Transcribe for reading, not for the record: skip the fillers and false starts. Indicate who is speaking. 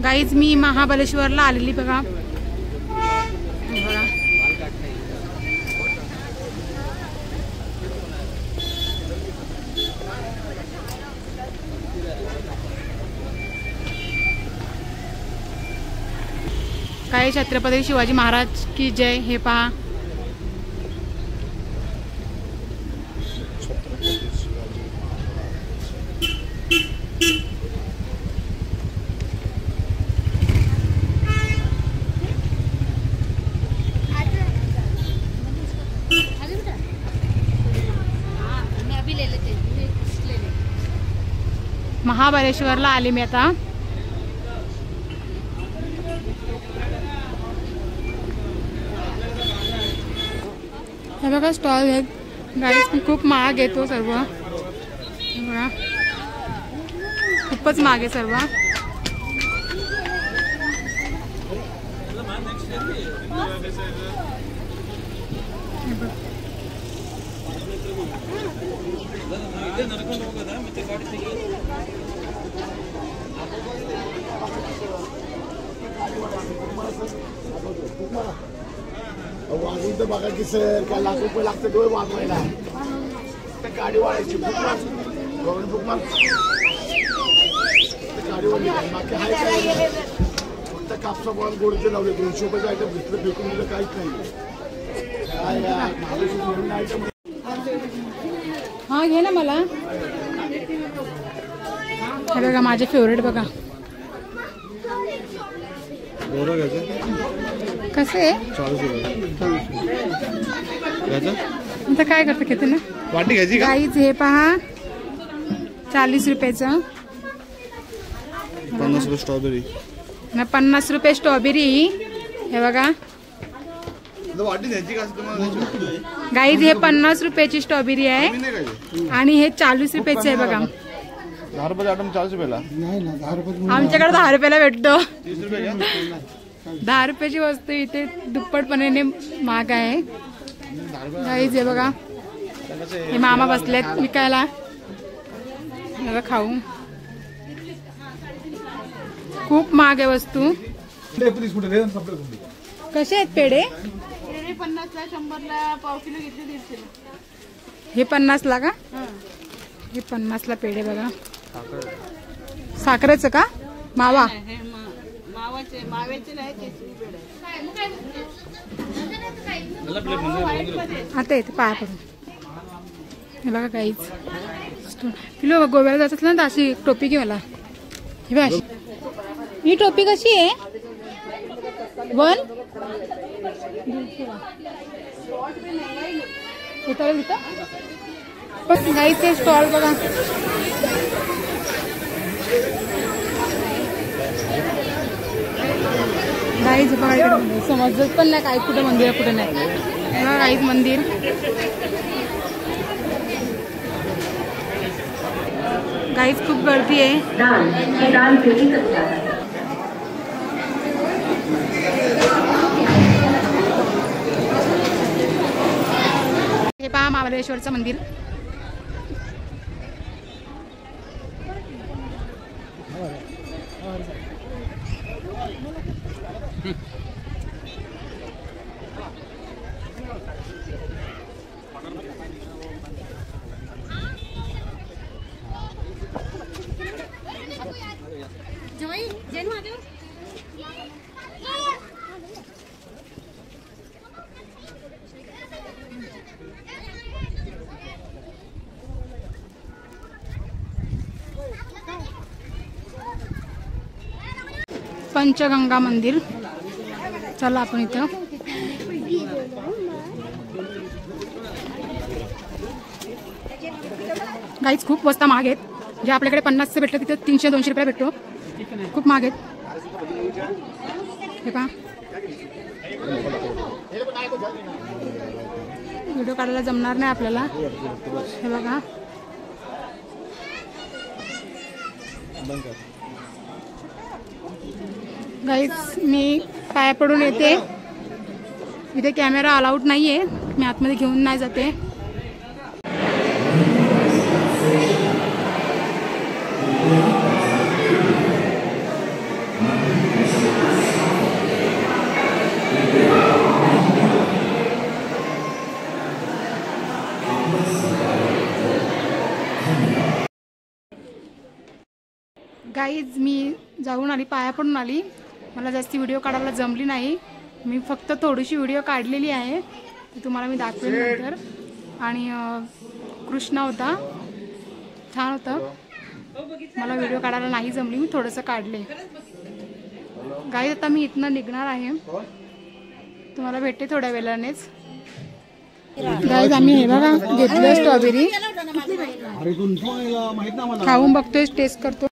Speaker 1: Guys मी महाबळेश्वरला आलेली बघा. काय छत्रपती शिवाजी महाराज की जय. हे पहा महाबळेश्वरला आले मी आता. हे बघा स्टॉल आहेत गाईस. खूप महाग येतो सर्व. बघा खूपच महाग आहे सर्व.
Speaker 2: वाजून तर बघा की सर काय लाख रुपये लागते डोळे वाजवायला. गाडी वाढायची बुकमार गाडी वाढली बाकी आहे काय. फक्त कापसा बॉल गोडचे लावले 200 रुपयाचे आयटम घेतलं फेकून दिलं काहीच नाही.
Speaker 1: हा घे ना मला. हे बघा माझे फेवरेट बघा. कसे आता काय करते घेते ना
Speaker 2: वाटी घ्यायची
Speaker 1: गाईच. हे पहा 40 रुपयाचं.
Speaker 2: 50 रुपये स्ट्रॉबेरी
Speaker 1: ना 50 रुपये स्ट्रॉबेरी. हे बघा
Speaker 2: वाटी घ्यायची का
Speaker 1: गाईज. हे 50 रुपयाची स्ट्रॉबेरी आहे आणि हे 40 रुपयाचे आहे बघा.
Speaker 2: 10 रुपये आयटम 40 रुपयाला नाही ना. 10 रुपये
Speaker 1: आमच्याकडे 10 रुपयाला भेटतो.
Speaker 2: 30 रुपये घ्या.
Speaker 1: 10 रुपयाची वस्तू इथे दुप्पटपणे महाग आहे गाईज. हे बघा हे मामा बसलेत विकायला. खाऊ खूप महाग आहे वस्तू. कसे आहेत पेढे.
Speaker 3: 50ला 100ला पाव किलो घेतले 150ला.
Speaker 1: हे 50ला का. हे 50ला पेढे बघा. साखरेचं का मावा.
Speaker 3: माव्याचे नाही केसरी पेढे.
Speaker 1: आता येते पाया पडून. हे बघा काहीच किलो गोव्याला जात असलं ना तर अशी टोपी घे मला. ही बघ ही टोपी कशी आहे. 1 उतरेल तिथं गाईचे स्टॉल बघा. गाईच बघा समजत पण नाही काय कुठे मंदिर कुठे नाही. गाईच मंदिर. गाईच खूप गर्दी आहे. हे पहा महाबळेश्वरचं मंदिर. पंचगंगा मंदिर. चला आपण इथं. गाईच खूप वस्ता महाग आहेत. जे आपल्याकडे 50चे भेटलं तिथे 300-200 रुपये भेटतो. खूप महाग आहेत. हे पहा व्हिडिओ काढायला जमणार नाही आपल्याला. हे बघा गाईज मी पाया पडून येते. इथे कॅमेरा अलाउड नाहीये. मी आतमध्ये घेऊन नाही जाते. गाईज मी जाऊन आली, पाया पडून आली. मला जास्ती व्हिडिओ काढायला जमली नाही. मी फक्त थोडीशी व्हिडिओ काढलेली आहे, ती तुम्हाला मी दाखवेल नंतर. आणि कृष्णा होता, छान होतं. मला व्हिडिओ काढायला नाही जमली, मी थोडंसं काढले. गाईज आता मी इथनं निघणार आहे, तुम्हाला भेटते थोड्या वेळानेच. गाईज आम्ही हे बघा घेतलं स्ट्रॉबेरी, खाऊन बघतोय, टेस्ट करतो.